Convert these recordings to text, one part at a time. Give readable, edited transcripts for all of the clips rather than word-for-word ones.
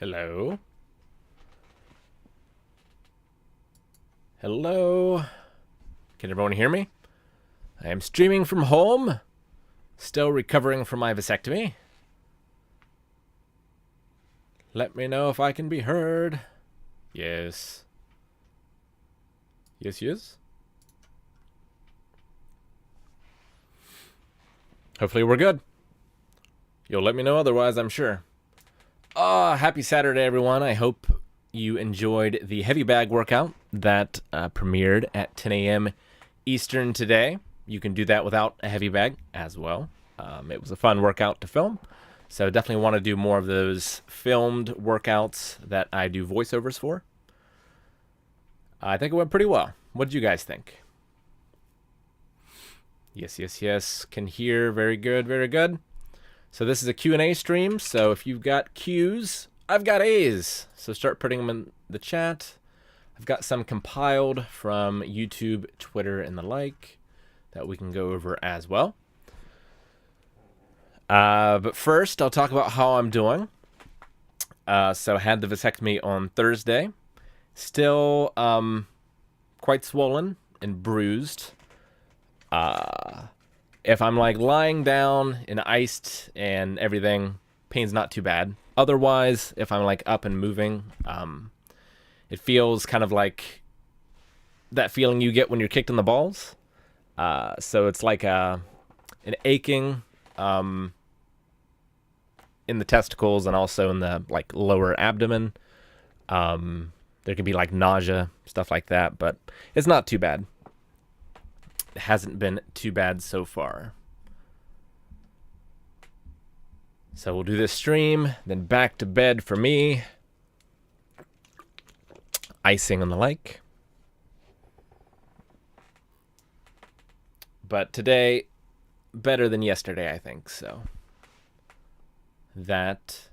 Hello? Hello? Can everyone hear me? I am streaming from home, still recovering from my vasectomy. Let me know if I can be heard. Yes. Yes. Hopefully we're good. You'll let me know otherwise, I'm sure. Happy Saturday, everyone. I hope you enjoyed the heavy bag workout that premiered at 10 a.m. Eastern today. You can do that without a heavy bag as well. It was a fun workout to film, so definitely want to do more of those filmed workouts that I do voiceovers for. I think it went pretty well. What did you guys think? Yes. Can hear. Very good. So this is a Q&A stream, so if you've got Q's, I've got A's. So start putting them in the chat. I've got some compiled from YouTube, Twitter, and the like that we can go over as well. But first, I'll talk about how I'm doing. So I had the vasectomy on Thursday. Still quite swollen and bruised. If I'm like lying down and iced and everything, pain's not too bad. Otherwise, if I'm like up and moving, it feels kind of like that feeling you get when you're kicked in the balls. So it's like an aching in the testicles and also in the like lower abdomen. There can be like nausea, stuff like that, but it's not too bad. It hasn't been too bad so far. So we'll do this stream, then back to bed for me. Icing and the like. But today, better than yesterday, I think. So that's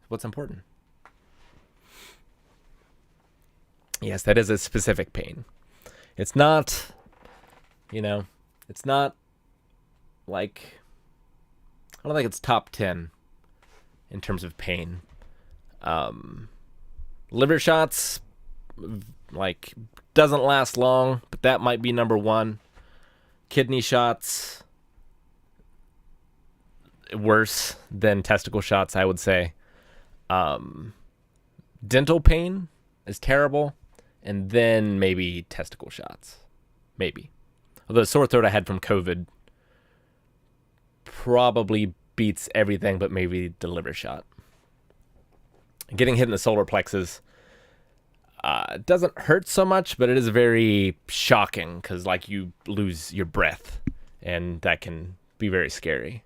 what's important. Yes, that is a specific pain. It's not... it's not like, I don't think it's top 10 in terms of pain. Liver shots, like, doesn't last long, but that might be number one. Kidney shots, worse than testicle shots, I would say. Dental pain is terrible, and then maybe testicle shots. Maybe. Although the sore throat I had from COVID probably beats everything but maybe the liver shot. Getting hit in the solar plexus doesn't hurt so much, but it is very shocking because like you lose your breath, and that can be very scary.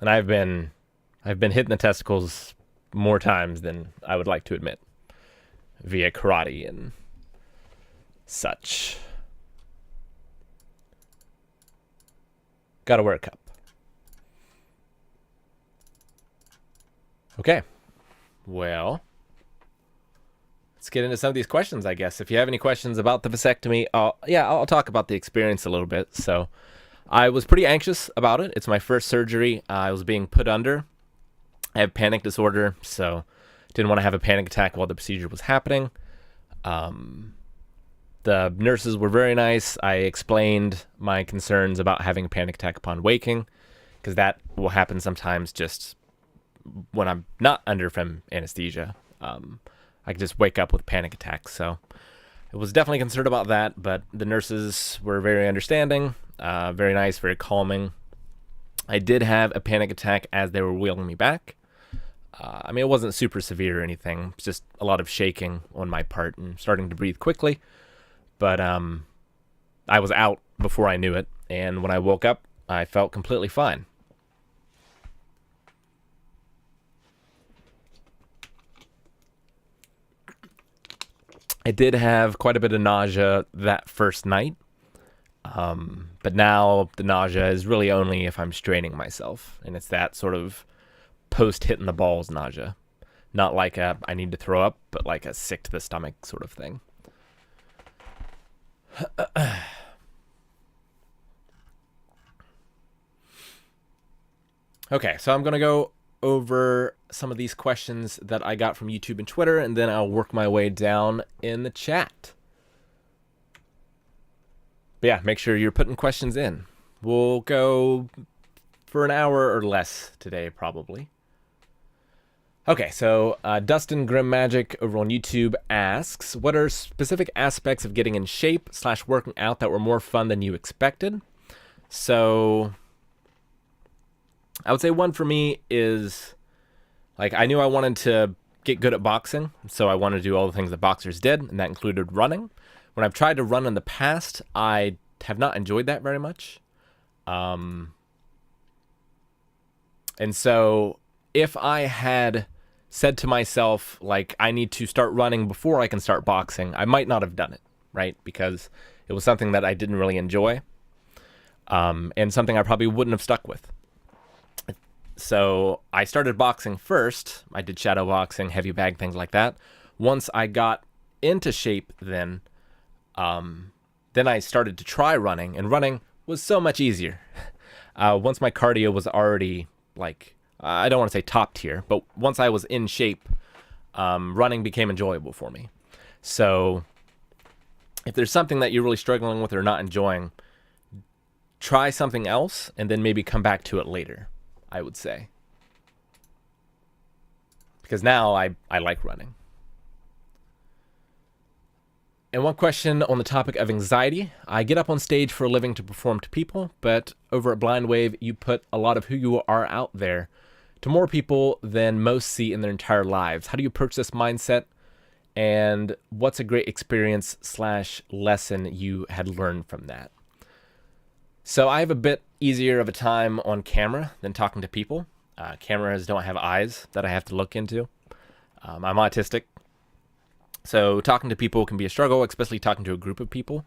And I've been hit in the testicles more times than I would like to admit via karate and such. Gotta wear a cup. Okay. Well, let's get into some of these questions, I guess. If you have any questions about the vasectomy, I'll talk about the experience a little bit. So I was pretty anxious about it. It's my first surgery. I was being put under. I have panic disorder, so didn't want to have a panic attack while the procedure was happening. The nurses were very nice. I explained my concerns about having a panic attack upon waking, because that will happen sometimes just when I'm not under from anesthesia. I could just wake up with panic attacks, so I was definitely concerned about that, but the nurses were very understanding, very nice, very calming. I did have a panic attack as they were wheeling me back. I mean, it wasn't super severe or anything. It's just a lot of shaking on my part and starting to breathe quickly. But I was out before I knew it, and when I woke up, I felt completely fine. I did have quite a bit of nausea that first night, but now the nausea is really only if I'm straining myself, and it's that sort of post-hitting the balls nausea. Not like a I need to throw up, but like a sick to the stomach sort of thing. Okay, so I'm going to go over some of these questions that I got from YouTube and Twitter, and then I'll work my way down in the chat. But yeah, make sure you're putting questions in. We'll go for an hour or less today, probably. Okay, so Dustin Grim Magic over on YouTube asks, what are specific aspects of getting in shape / working out that were more fun than you expected? So I would say one for me is, like, I knew I wanted to get good at boxing, so I wanted to do all the things that boxers did, and that included running. When I've tried to run in the past, I have not enjoyed that very much. And so if I had said to myself, like, I need to start running before I can start boxing, I might not have done it, right? Because it was something that I didn't really enjoy, and something I probably wouldn't have stuck with. So I started boxing first. I did shadow boxing, heavy bag, things like that. Once I got into shape, then I started to try running, and running was so much easier. Once my cardio was already, like, I don't want to say top tier, but once I was in shape, running became enjoyable for me. So if there's something that you're really struggling with or not enjoying, try something else and then maybe come back to it later, I would say. Because now I like running. And one question on the topic of anxiety. I get up on stage for a living to perform to people, but over at Blind Wave, you put a lot of who you are out there to more people than most see in their entire lives. How do you approach this mindset? And what's a great experience / lesson you had learned from that? So I have a bit easier of a time on camera than talking to people. Cameras don't have eyes that I have to look into. I'm autistic, so talking to people can be a struggle, especially talking to a group of people.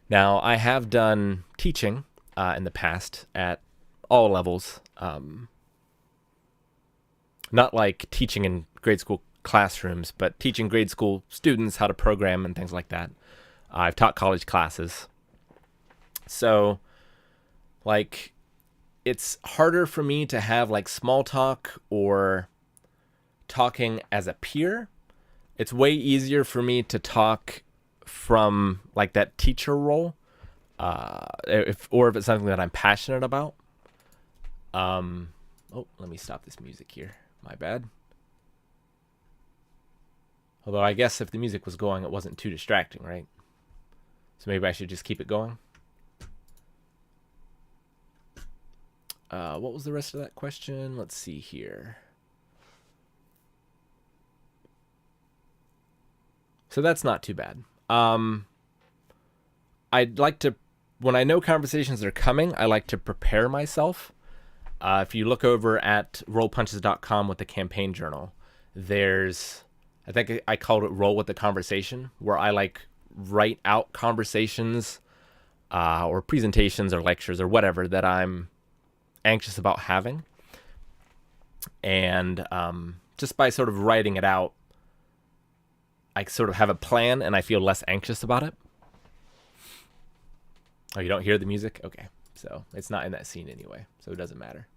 Now, I have done teaching in the past at all levels. Not like teaching in grade school classrooms, but teaching grade school students how to program and things like that. I've taught college classes. So, like, it's harder for me to have, like, small talk or talking as a peer. It's way easier for me to talk from, like, that teacher role, if it's something that I'm passionate about. Oh, let me stop this music here. My bad. Although I guess if the music was going, it wasn't too distracting, right? So maybe I should just keep it going. What was the rest of that question? Let's see here. So that's not too bad. I'd like to, when I know conversations are coming, I like to prepare myself. If you look over at rollpunches.com with the campaign journal, there's, I think I called it Roll with the Conversation, where I, like, write out conversations or presentations or lectures or whatever that I'm anxious about having. And just by sort of writing it out, I sort of have a plan and I feel less anxious about it. Oh, you don't hear the music? Okay. So it's not in that scene anyway, so it doesn't matter.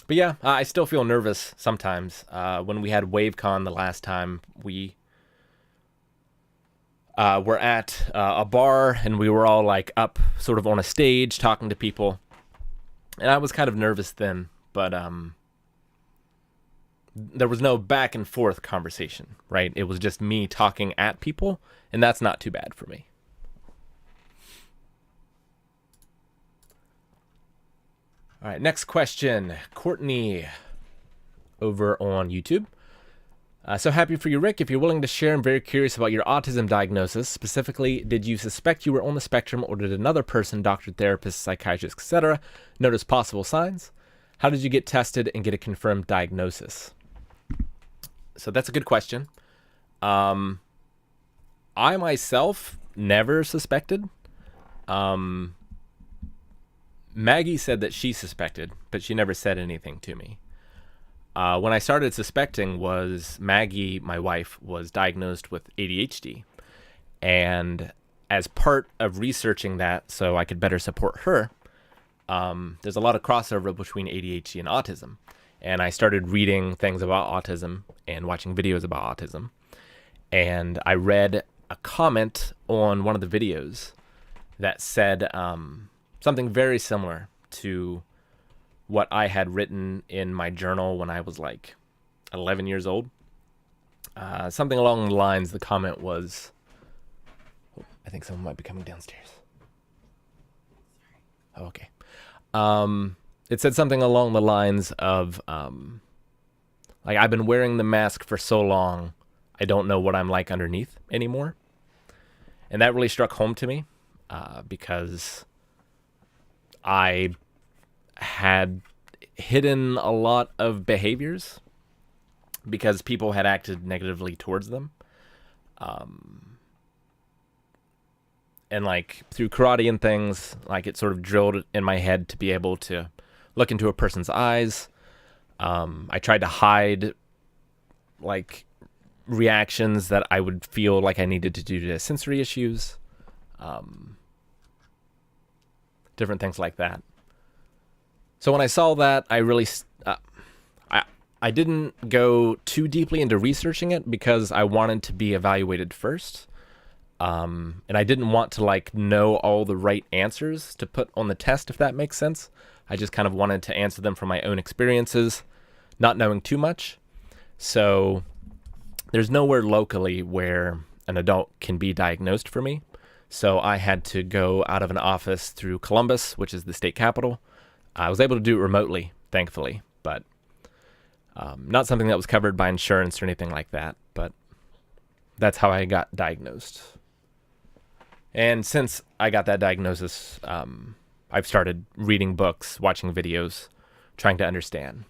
But yeah, I still feel nervous sometimes. When we had WaveCon the last time, we were at a bar and we were all, like, up sort of on a stage talking to people. And I was kind of nervous then, but there was no back and forth conversation, right? It was just me talking at people, and that's not too bad for me. All right, next question. Courtney over on YouTube. So happy for you, Rick. If you're willing to share, I'm very curious about your autism diagnosis. Specifically, did you suspect you were on the spectrum, or did another person, doctor, therapist, psychiatrist, etc., notice possible signs? How did you get tested and get a confirmed diagnosis? So that's a good question. I myself never suspected. Maggie said that she suspected, but she never said anything to me. When I started suspecting was Maggie, my wife, was diagnosed with ADHD. And as part of researching that so I could better support her, there's a lot of crossover between ADHD and autism. And I started reading things about autism and watching videos about autism. And I read a comment on one of the videos that said something very similar to what I had written in my journal when I was like 11 years old. Something along the lines, the comment was, I think someone might be coming downstairs. Oh, okay. It said something along the lines of, like, I've been wearing the mask for so long, I don't know what I'm like underneath anymore. And that really struck home to me, because I had hidden a lot of behaviors because people had acted negatively towards them. And like through karate and things, like it sort of drilled in my head to be able to look into a person's eyes. I tried to hide like reactions that I would feel like I needed to do to sensory issues. Different things like that. So when I saw that, I really, I didn't go too deeply into researching it because I wanted to be evaluated first. And I didn't want to like know all the right answers to put on the test, if that makes sense. I just kind of wanted to answer them from my own experiences, not knowing too much. So there's nowhere locally where an adult can be diagnosed for me. So I had to go out of an office through Columbus, which is the state capital. I was able to do it remotely, thankfully, but not something that was covered by insurance or anything like that. But that's how I got diagnosed. And since I got that diagnosis, I've started reading books, watching videos, trying to understand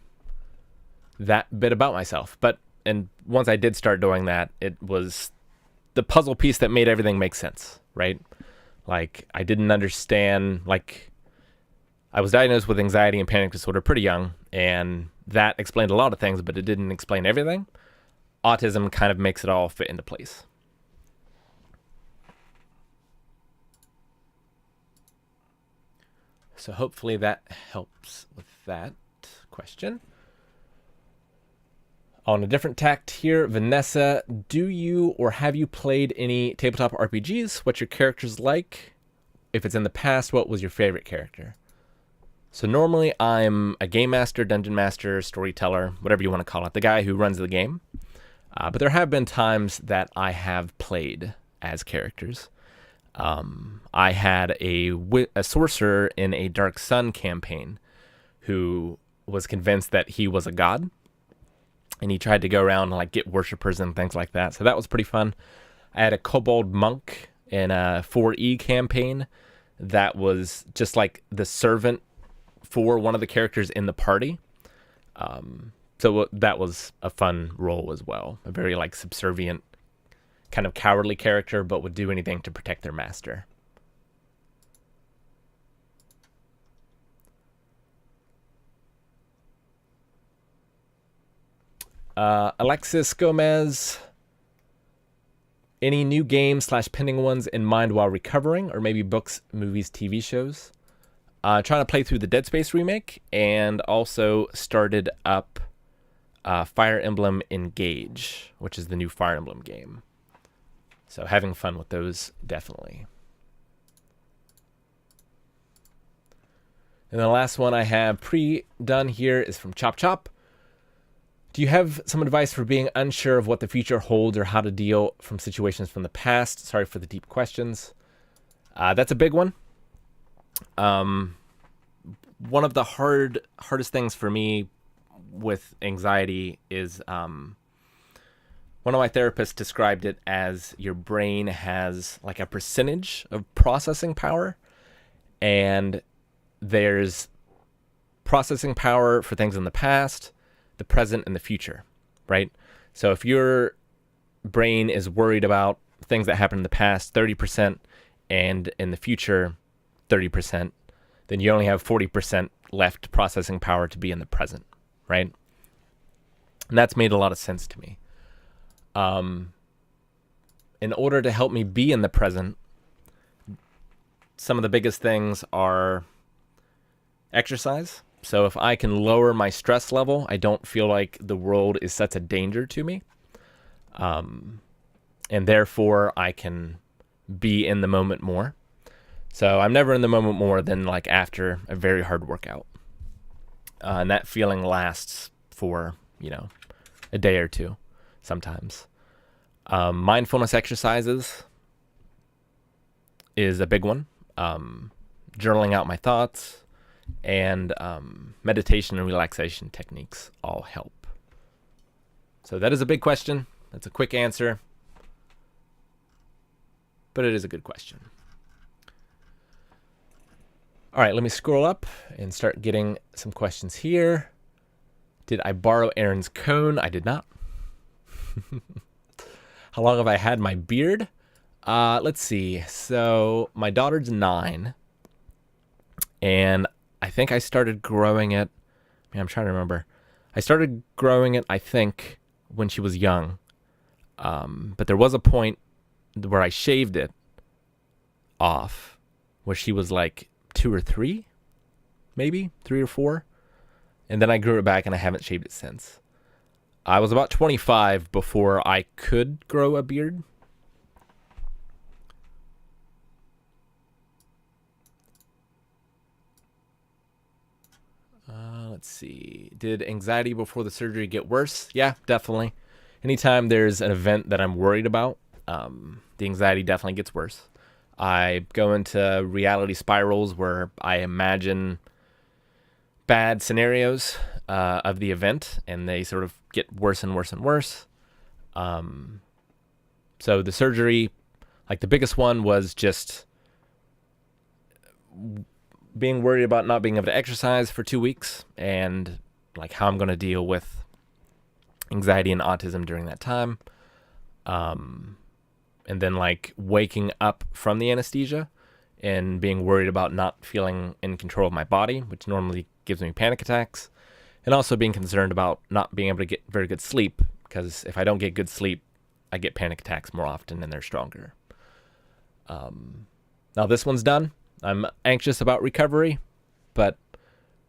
that bit about myself. And once I did start doing that, it was the puzzle piece that made everything make sense, right? Like, I didn't understand, like, I was diagnosed with anxiety and panic disorder pretty young, and that explained a lot of things, but it didn't explain everything. Autism kind of makes it all fit into place. So hopefully that helps with that question. On a different tact here, Vanessa, do you or have you played any tabletop RPGs? What's your characters like? If it's in the past, what was your favorite character? So normally I'm a game master, dungeon master, storyteller, whatever you want to call it, the guy who runs the game. But there have been times that I have played as characters. I had a sorcerer in a Dark Sun campaign who was convinced that he was a god. And he tried to go around and like get worshippers and things like that. So that was pretty fun. I had a kobold monk in a 4E campaign that was just like the servant for one of the characters in the party. So that was a fun role as well. A very like subservient, kind of cowardly character, but would do anything to protect their master. Alexis Gomez, any new games / pending ones in mind while recovering, or maybe books, movies, TV shows? Trying to play through the Dead Space remake, and also started up Fire Emblem Engage, which is the new Fire Emblem game. So having fun with those, definitely. And the last one I have pre-done here is from Chop Chop. Do you have some advice for being unsure of what the future holds or how to deal from situations from the past? Sorry for the deep questions. That's a big one. One of the hardest things for me with anxiety is one of my therapists described it as your brain has like a percentage of processing power, and there's processing power for things in the past, the present, and the future, right? So if your brain is worried about things that happened in the past, 30%, and in the future, 30%, then you only have 40% left processing power to be in the present, right? And that's made a lot of sense to me. In order to help me be in the present, some of the biggest things are exercise. So if I can lower my stress level, I don't feel like the world is such a danger to me. And therefore I can be in the moment more. So I'm never in the moment more than like after a very hard workout. And that feeling lasts for, a day or two sometimes. Mindfulness exercises is a big one. Journaling out my thoughts and meditation and relaxation techniques all help. So that is a big question. That's a quick answer, but it is a good question. All right, let me scroll up and start getting some questions here. Did I borrow Aaron's cone? I did not. How long have I had my beard? Let's see. So my daughter's 9, and I think I started growing it. I'm trying to remember. I started growing it, I think, when she was young. But there was a point where I shaved it off, where she was like 2 or 3, maybe 3 or 4. And then I grew it back and I haven't shaved it since. I was about 25 before I could grow a beard. Let's see. Did anxiety before the surgery get worse? Yeah, definitely. Anytime there's an event that I'm worried about, the anxiety definitely gets worse. I go into reality spirals where I imagine bad scenarios of the event, and they sort of get worse and worse and worse. So the surgery, like the biggest one was just being worried about not being able to exercise for 2 weeks, and like how I'm going to deal with anxiety and autism during that time. And then like waking up from the anesthesia and being worried about not feeling in control of my body, which normally gives me panic attacks, and also being concerned about not being able to get very good sleep, because if I don't get good sleep, I get panic attacks more often and they're stronger. Now this one's done. I'm anxious about recovery, but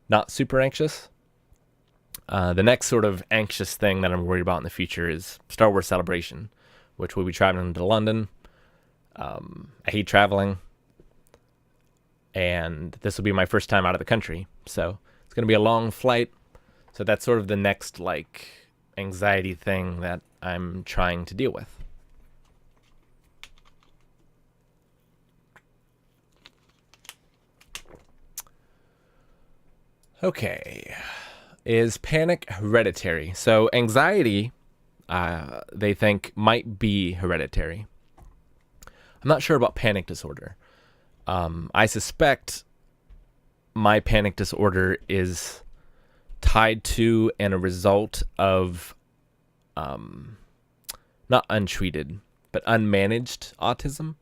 not super anxious. The next sort of anxious thing that I'm worried about in the future is Star Wars Celebration, which we'll be traveling to London. I hate traveling, and this will be my first time out of the country, so it's going to be a long flight. So that's sort of the next like anxiety thing that I'm trying to deal with. Okay. Is panic hereditary? So anxiety, they think might be hereditary. I'm not sure about panic disorder. I suspect my panic disorder is tied to and a result of not untreated, but unmanaged autism,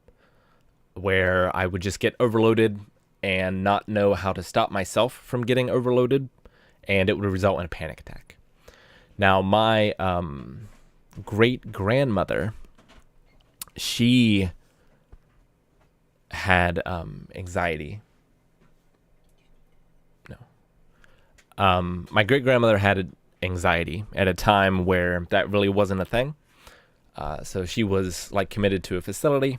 where I would just get overloaded and not know how to stop myself from getting overloaded, and it would result in a panic attack. Now, my great-grandmother, she had anxiety. No. My great-grandmother had anxiety at a time where that really wasn't a thing. So she was like committed to a facility.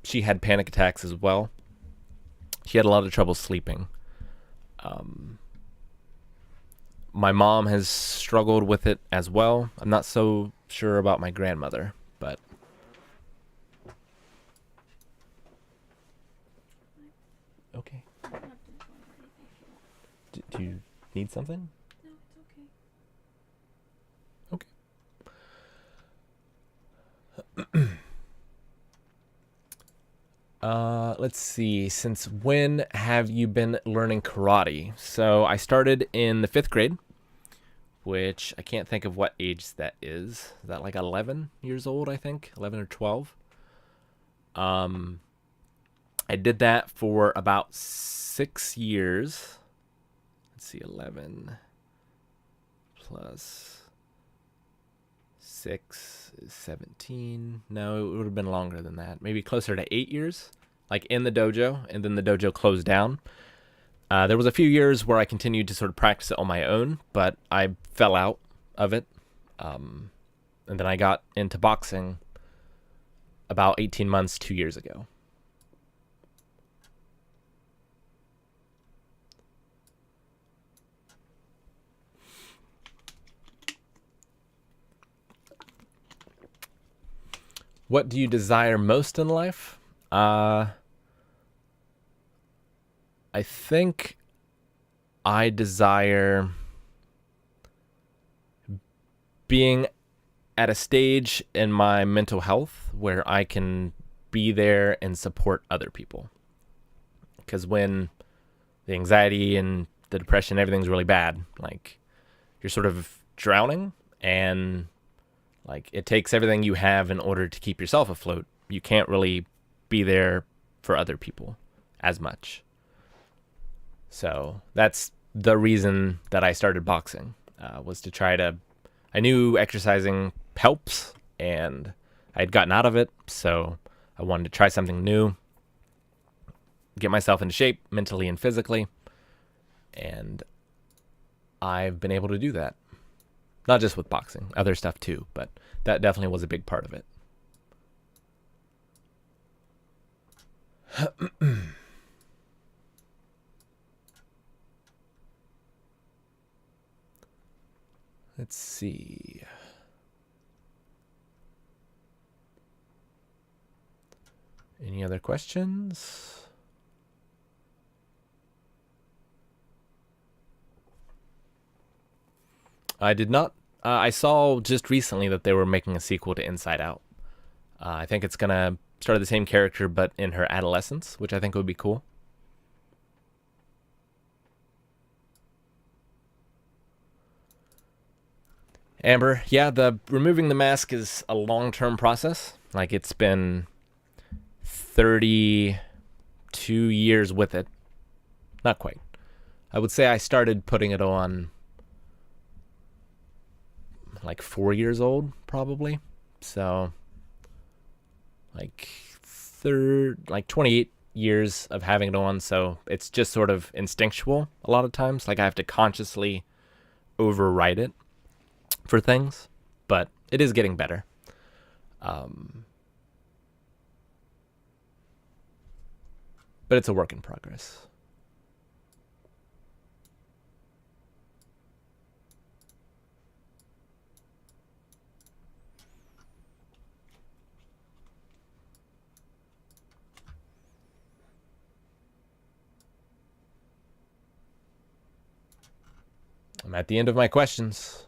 She had panic attacks as well. She had a lot of trouble sleeping. My mom has struggled with it as well. I'm not so sure about my grandmother, but okay. Do you need something? No, it's okay. Okay. Let's see. Since when have you been learning karate? So I started in the 5th grade, which I can't think of what age that is. Is that like 11 years old, I think? 11 or 12. I did that for about 6 years. Let's see, 11 plus 6 is 17. No, it would have been longer than that. Maybe closer to 8 years. like in the dojo, and then the dojo closed down. There was a few years where I continued to sort of practice it on my own, but I fell out of it. And then I got into boxing about 18 months, 2 years ago. What do you desire most in life? I think I desire being at a stage in my mental health where I can be there and support other people. Because when the anxiety and the depression, everything's really bad, like you're sort of drowning, and like it takes everything you have in order to keep yourself afloat. You can't really be there for other people as much. So that's the reason that I started boxing, was to try to, I knew exercising helps and I'd gotten out of it. So I wanted to try something new, get myself into shape mentally and physically. And I've been able to do that. Not just with boxing, other stuff too, but that definitely was a big part of it. Let's see. Any other questions? I did not. I saw just recently that they were making a sequel to Inside Out. I think it's going to start the same character, but in her adolescence, which I think would be cool. Amber, yeah, the removing the mask is a long-term process. Like, it's been 32 years with it. Not quite. I would say I started putting it on like 4 years old, probably. So like 28 years of having it on. So it's just sort of instinctual a lot of times. Like I have to consciously override it for things, but it is getting better. But it's a work in progress. I'm at the end of my questions.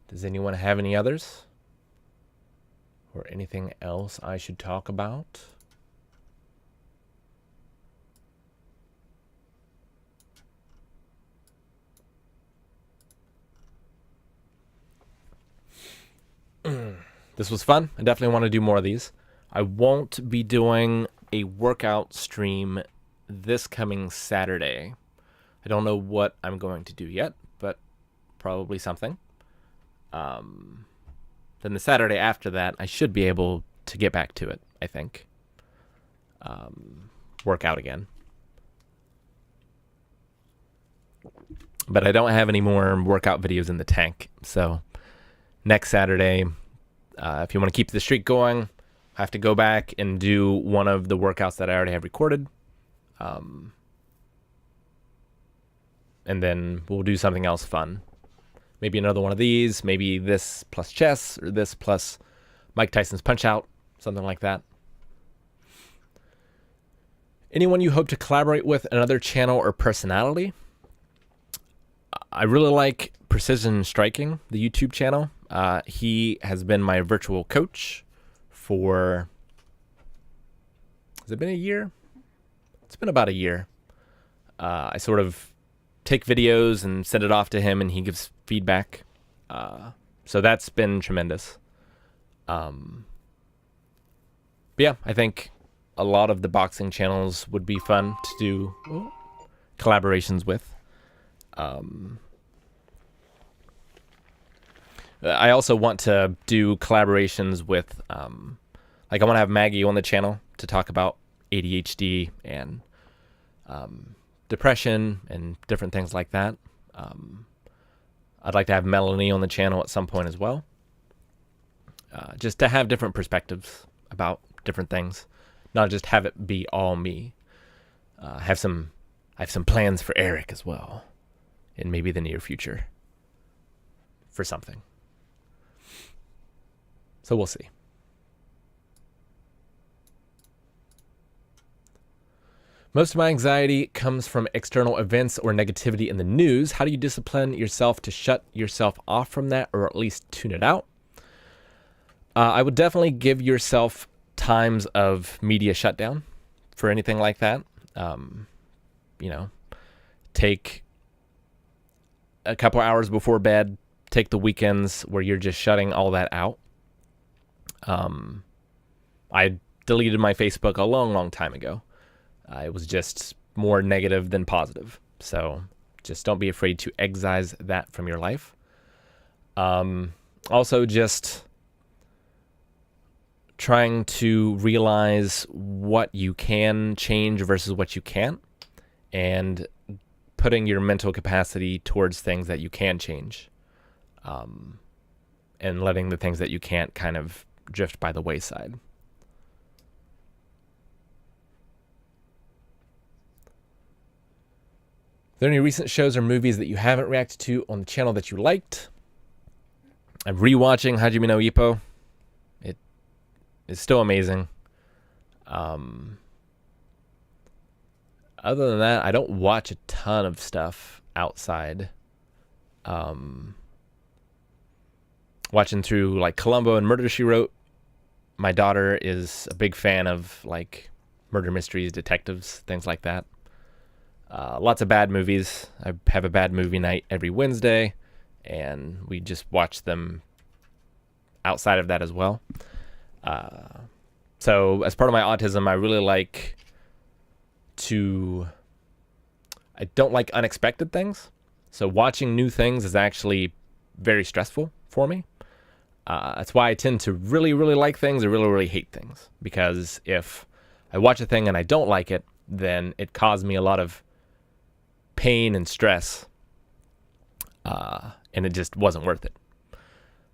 Does anyone have any others? Or anything else I should talk about? This was fun. I definitely want to do more of these. I won't be doing a workout stream this coming Saturday. I don't know what I'm going to do yet, but probably something. Then the Saturday after that, I should be able to get back to it, I think. Work out again. But I don't have any more workout videos in the tank. So next Saturday, if you want to keep the streak going, I have to go back and do one of the workouts that I already have recorded. And then we'll do something else fun. Maybe another one of these, maybe this plus chess, or this plus Mike Tyson's Punch-Out, something like that. Anyone you hope to collaborate with, another channel or personality? I really like Precision Striking, the YouTube channel. He has been my virtual coach for, has it been a year? It's been about a year. I sort of take videos and send it off to him, and he gives feedback. So that's been tremendous. But yeah, I think a lot of the boxing channels would be fun to do collaborations with. I also want to do collaborations with, like I want to have Maggie on the channel to talk about ADHD and depression and different things like that. I'd like to have Melanie on the channel at some point as well, just to have different perspectives about different things, not just have it be all me. I have some plans for Eric as well, in maybe the near future for something. So we'll see. Most of my anxiety comes from external events or negativity in the news. How do you discipline yourself to shut yourself off from that, or at least tune it out? I would definitely give yourself times of media shutdown for anything like that. Take a couple hours before bed, take the weekends where you're just shutting all that out. I deleted my Facebook a long, long time ago. It was just more negative than positive. So just don't be afraid to excise that from your life. Also, just trying to realize what you can change versus what you can't, and putting your mental capacity towards things that you can change, and letting the things that you can't kind of drift by the wayside. Are there any recent shows or movies that you haven't reacted to on the channel that you liked? I'm rewatching Hajime no Ippo. It is still amazing. Other than that, I don't watch a ton of stuff outside. Watching through like Columbo and Murder, She Wrote. My daughter is a big fan of like murder mysteries, detectives, things like that. Lots of bad movies. I have a bad movie night every Wednesday, and we just watch them outside of that as well. So as part of my autism, I really like I don't like unexpected things. So watching new things is actually very stressful for me. That's why I tend to really, really like things or really, really hate things. Because if I watch a thing and I don't like it, then it caused me a lot of pain and stress, and it just wasn't worth it.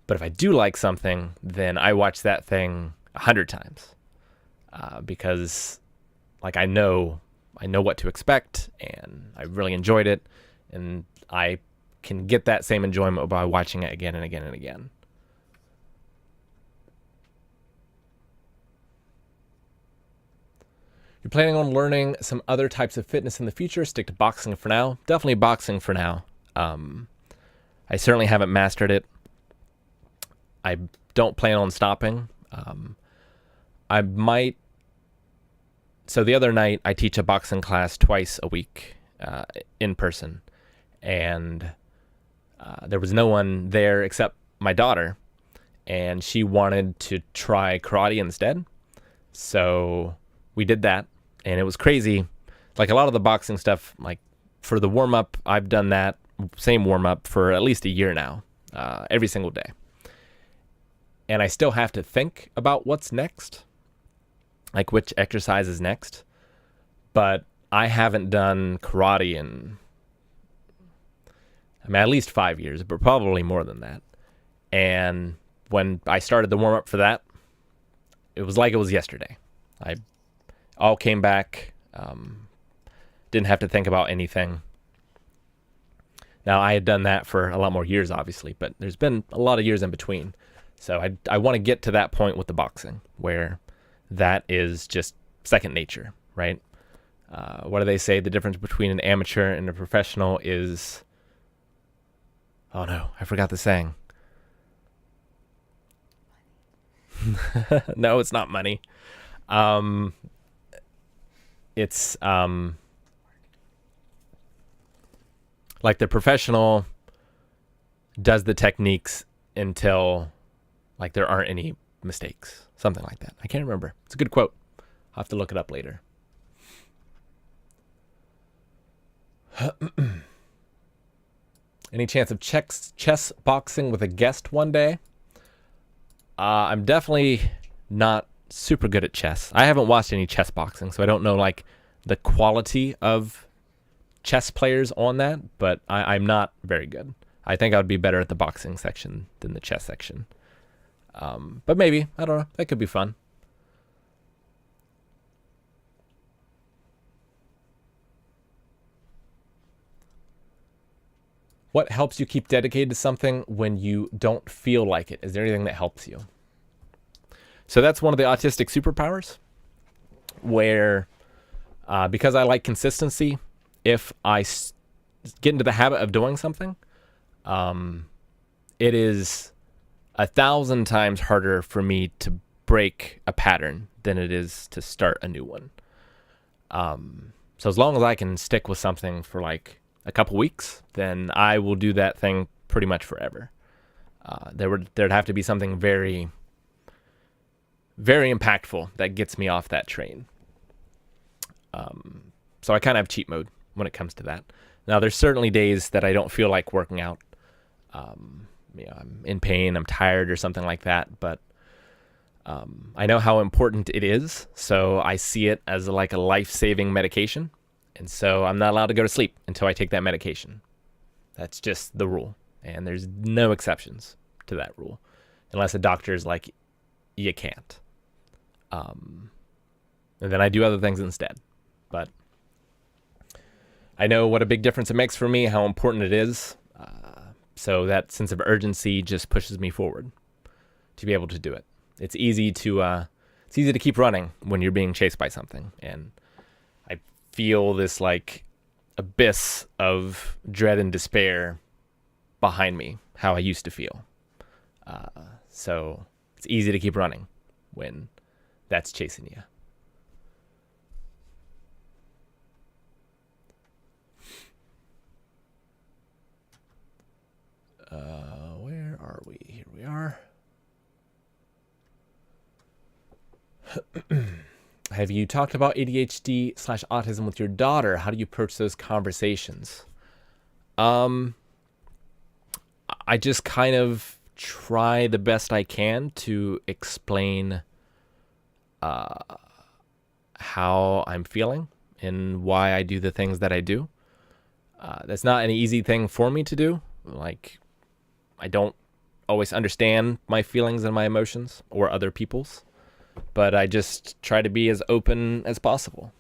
But if I do like something, then I watch that thing 100 times, because like I know what to expect, and I really enjoyed it, and I can get that same enjoyment by watching it again and again and again. You're planning on learning some other types of fitness in the future? Stick to boxing for now. Definitely boxing for now. I certainly haven't mastered it. I don't plan on stopping. I might. So the other night, I teach a boxing class twice a week in person. And there was no one there except my daughter. And she wanted to try karate instead. So we did that. And it was crazy. Like a lot of the boxing stuff, like for the warm-up, I've done that same warm-up for at least a year now, every single day. And I still have to think about what's next, like which exercise is next. But I haven't done karate in, at least 5 years, but probably more than that. And when I started the warm-up for that, it was like it was yesterday. I all came back, didn't have to think about anything. Now, I had done that for a lot more years, obviously, but there's been a lot of years in between. So I want to get to that point with the boxing, where that is just second nature, right? What do they say? The difference between an amateur and a professional is... Oh, no, I forgot the saying. No, it's not money. It's like the professional does the techniques until like there aren't any mistakes, something like that. I can't remember. It's a good quote. I'll have to look it up later. Any chance of chess boxing with a guest one day? I'm definitely not super good at chess. I haven't watched any chess boxing, so I don't know like the quality of chess players on that, but I'm not very good. I think I would be better at the boxing section than the chess section. But maybe, I don't know, that could be fun. What helps you keep dedicated to something when you don't feel like it? Is there anything that helps you? So that's one of the autistic superpowers, where because I like consistency, if I get into the habit of doing something, it is 1,000 times harder for me to break a pattern than it is to start a new one. So as long as I can stick with something for like a couple weeks, then I will do that thing pretty much forever. There'd have to be something very, very impactful that gets me off that train. So I kind of have cheat mode when it comes to that. Now, there's certainly days that I don't feel like working out. I'm in pain, I'm tired or something like that, but I know how important it is, so I see it as like a life-saving medication, and so I'm not allowed to go to sleep until I take that medication. That's just the rule, and there's no exceptions to that rule, unless a doctor is like, you can't. And then I do other things instead, but I know what a big difference it makes for me, how important it is. So that sense of urgency just pushes me forward to be able to do it. It's easy to keep running when you're being chased by something, and I feel this like abyss of dread and despair behind me, how I used to feel. So it's easy to keep running when that's chasing you. Where are we? Here we are. Have you talked about ADHD/autism with your daughter? How do you approach those conversations? I just kind of try the best I can to explain how I'm feeling and why I do the things that I do. That's not an easy thing for me to do. Like, I don't always understand my feelings and my emotions or other people's, but I just try to be as open as possible.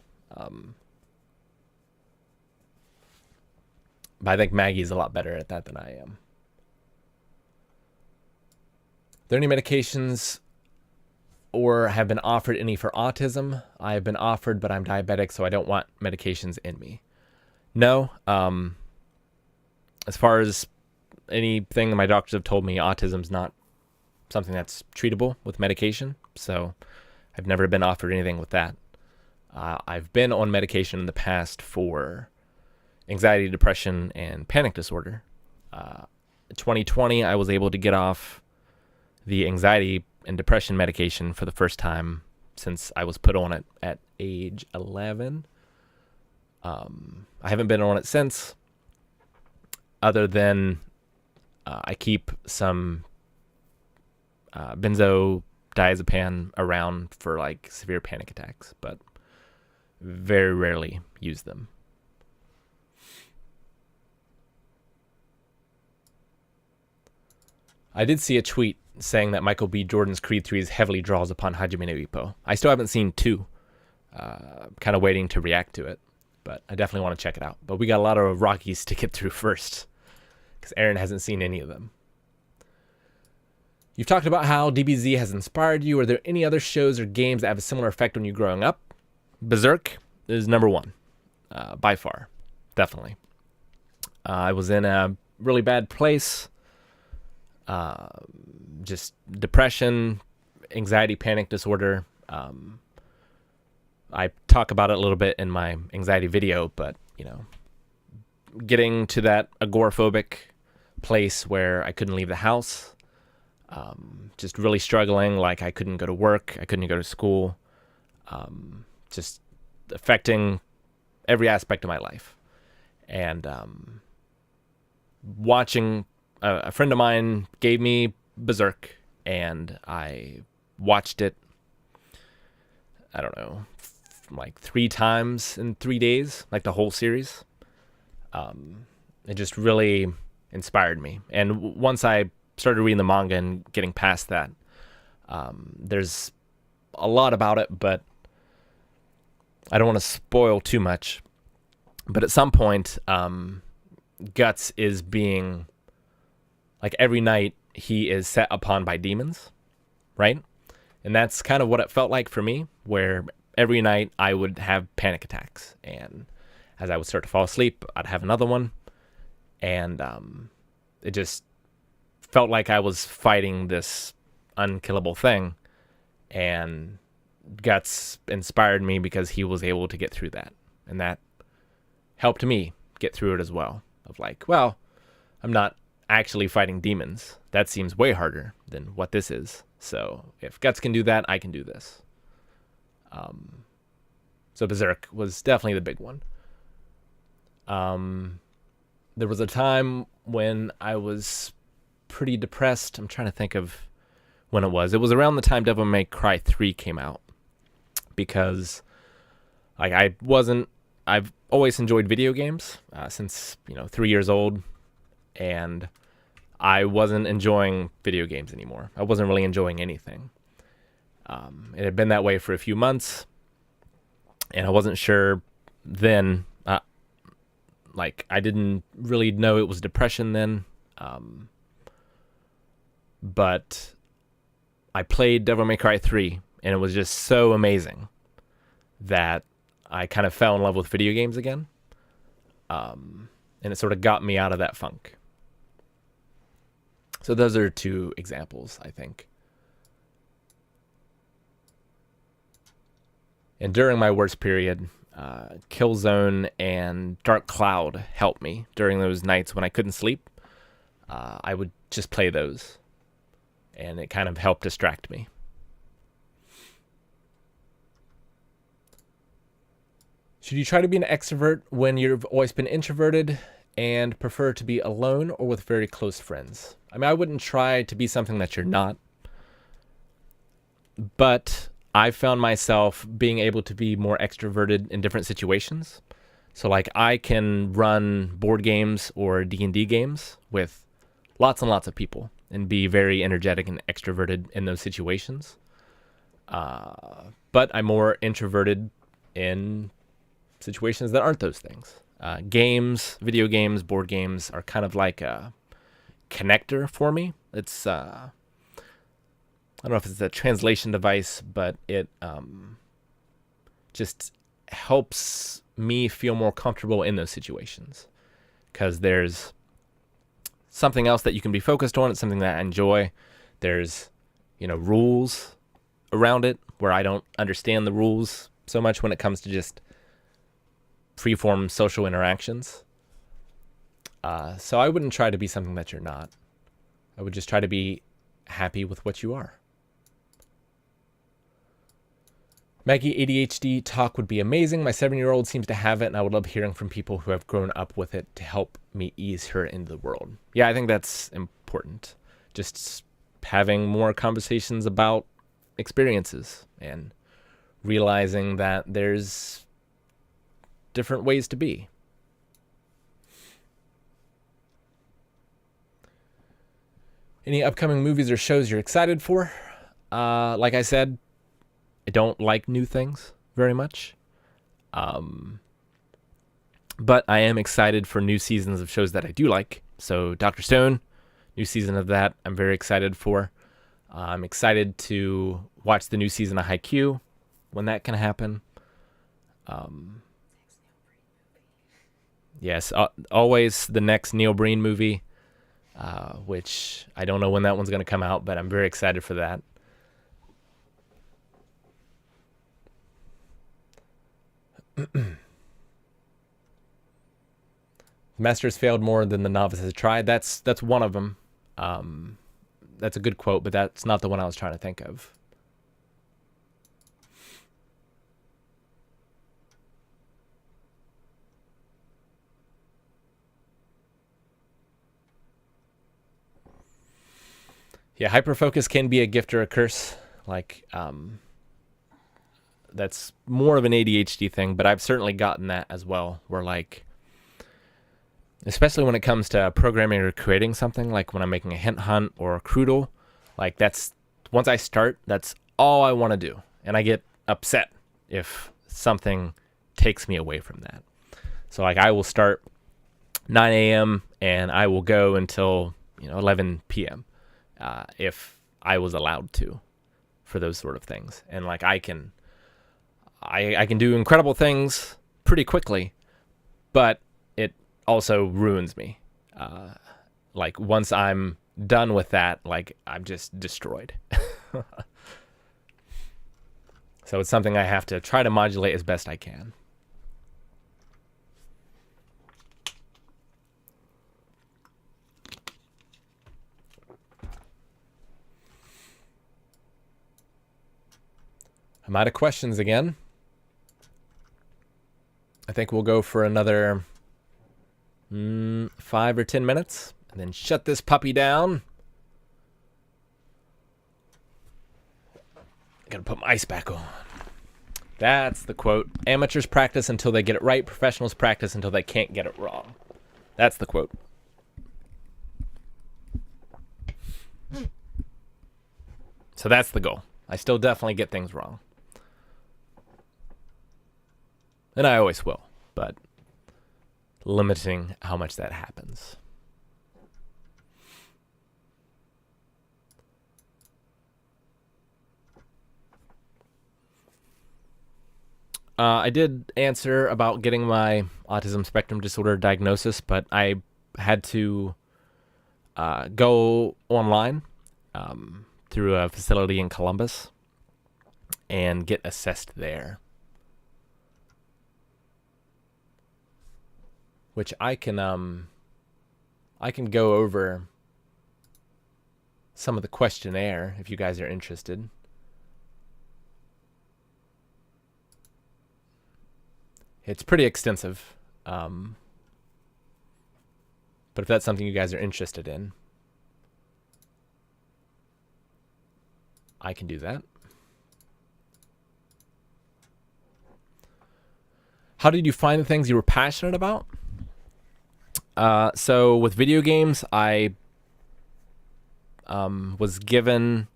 But I think Maggie's a lot better at that than I am. Are there any medications or have been offered any for autism? I have been offered, but I'm diabetic, so I don't want medications in me. No. As far as anything that my doctors have told me, autism's not something that's treatable with medication, so I've never been offered anything with that. I've been on medication in the past for anxiety, depression, and panic disorder. 2020, I was able to get off the anxiety and depression medication for the first time since I was put on it at age 11. I haven't been on it since, other than I keep some benzodiazepam around for like severe panic attacks, but very rarely use them. I did see a tweet saying that Michael B. Jordan's Creed 3 heavily draws upon Hajime no Ippo. I still haven't seen 2. Kind of waiting to react to it, but I definitely want to check it out. But we got a lot of Rockies to get through first, because Aaron hasn't seen any of them. You've talked about how DBZ has inspired you. Are there any other shows or games that have a similar effect on you growing up? Berserk is number one, by far, definitely. I was in a really bad place, just depression, anxiety, panic disorder. I talk about it a little bit in my anxiety video, but, getting to that agoraphobic place where I couldn't leave the house, just really struggling, like I couldn't go to work, I couldn't go to school, just affecting every aspect of my life. And watching, a friend of mine gave me Berserk, and I watched it I don't know, like 3 times in 3 days, like the whole series. It just really inspired me. And once I started reading the manga and getting past that, there's a lot about it, but I don't want to spoil too much. But at some point, Guts is being, like, every night he is set upon by demons, right? And that's kind of what it felt like for me, where every night I would have panic attacks. And as I would start to fall asleep, I'd have another one. And it just felt like I was fighting this unkillable thing. And Guts inspired me because he was able to get through that. And that helped me get through it as well. Of like, well, I'm not actually fighting demons. That seems way harder than what this is. So if Guts can do that, I can do this. So Berserk was definitely the big one. There was a time when I was pretty depressed. I'm trying to think of when it was. It was around the time Devil May Cry 3 came out. Because like I've always enjoyed video games since 3 years old, and I wasn't enjoying video games anymore. I wasn't really enjoying anything. It had been that way for a few months, and I wasn't sure then. I didn't really know it was depression then, but I played Devil May Cry 3, and it was just so amazing that I kind of fell in love with video games again. And it sort of got me out of that funk. So those are 2 examples, I think. And during my worst period, Killzone and Dark Cloud helped me during those nights when I couldn't sleep. I would just play those, and it kind of helped distract me. Should you try to be an extrovert when you've always been introverted and prefer to be alone or with very close friends? I mean, I wouldn't try to be something that you're not, but I found myself being able to be more extroverted in different situations. So like I can run board games or D&D games with lots and lots of people and be very energetic and extroverted in those situations. But I'm more introverted in situations that aren't those things. Games, video games, board games are kind of like a connector for me. It's I don't know if it's a translation device, but it just helps me feel more comfortable in those situations because there's something else that you can be focused on. It's something that I enjoy. There's rules around it where I don't understand the rules so much when it comes to just freeform social interactions. So I wouldn't try to be something that you're not. I would just try to be happy with what you are. Maggie, ADHD talk would be amazing. My 7-year-old seems to have it, and I would love hearing from people who have grown up with it to help me ease her into the world. Yeah, I think that's important. Just having more conversations about experiences and realizing that there's different ways to be. Any upcoming movies or shows you're excited for? Like I said, I don't like new things very much. But I am excited for new seasons of shows that I do like. So Dr. Stone, new season of that, I'm very excited for. I'm excited to watch the new season of Haikyuu when that can happen. Yes, always the next Neil Breen movie, which I don't know when that one's going to come out, but I'm very excited for that. The master has failed more than the novice has tried. That's one of them. That's a good quote, but that's not the one I was trying to think of. Yeah, hyperfocus can be a gift or a curse. Like, that's more of an ADHD thing, but I've certainly gotten that as well, where like, especially when it comes to programming or creating something, like when I'm making a hint hunt or a Croodle, like that's, once I start, that's all I want to do. And I get upset if something takes me away from that. So like I will start 9 a.m. and I will go until 11 p.m. If I was allowed to, for those sort of things. And like I can do incredible things pretty quickly, but it also ruins me. Like once I'm done with that, like I'm just destroyed. So it's something I have to try to modulate as best I can. I'm out of questions again. I think we'll go for another 5 or 10 minutes and then shut this puppy down. Gotta put my ice back on. That's the quote. Amateurs practice until they get it right. Professionals practice until they can't get it wrong. That's the quote. So that's the goal. I still definitely get things wrong. And I always will, but limiting how much that happens. I did answer about getting my autism spectrum disorder diagnosis, but I had to go online through a facility in Columbus and get assessed there. Which I can go over some of the questionnaire if you guys are interested. It's pretty extensive, but if that's something you guys are interested in, I can do that. How did you find the things you were passionate about? So with video games, I was given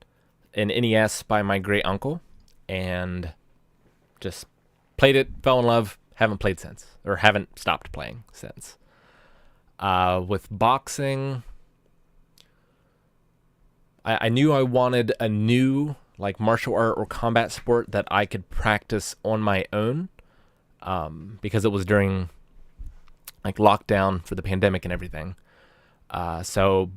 an NES by my great uncle and just played it, fell in love, haven't played since, or haven't stopped playing since. With boxing, I knew I wanted a new like martial art or combat sport that I could practice on my own, because it was during like lockdown for the pandemic and everything. So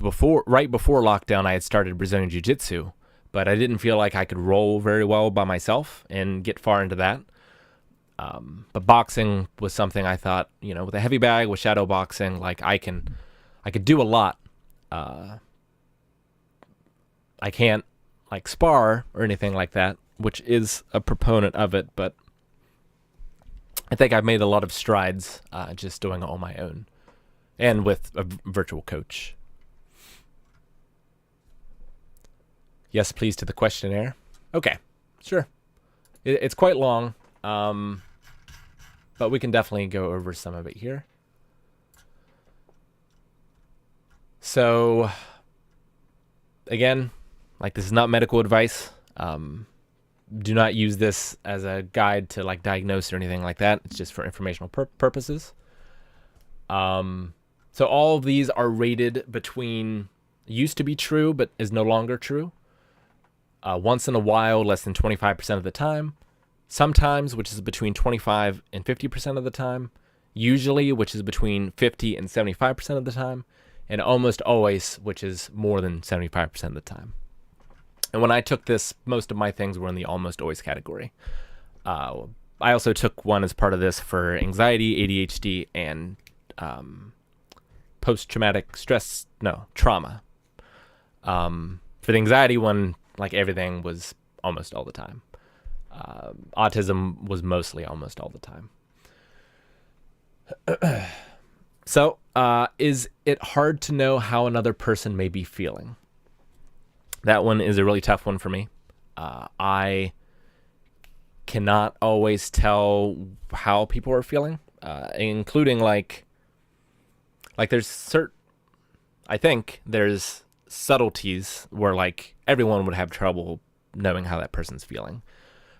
right before lockdown, I had started Brazilian Jiu-Jitsu, but I didn't feel like I could roll very well by myself and get far into that. But boxing was something I thought, with a heavy bag, with shadow boxing, like I could do a lot. I can't like spar or anything like that, which is a proponent of it, but I think I've made a lot of strides just doing it on my own and with a virtual coach. Yes, please, to the questionnaire. Okay, sure. It's quite long, but we can definitely go over some of it here. So, again, like this is not medical advice. Do not use this as a guide to like diagnose or anything like that. It's just for informational purposes. So all of these are rated between used to be true, but is no longer true. Once in a while, less than 25% of the time. Sometimes, which is between 25 and 50% of the time. Usually, which is between 50 and 75% of the time. And almost always, which is more than 75% of the time. And when I took this, most of my things were in the almost always category. I also took one as part of this for anxiety, ADHD, and post-traumatic trauma. For the anxiety one, like everything was almost all the time. Autism was mostly almost all the time. So, is it hard to know how another person may be feeling? That one is a really tough one for me. I cannot always tell how people are feeling, including like I think there's subtleties where like everyone would have trouble knowing how that person's feeling.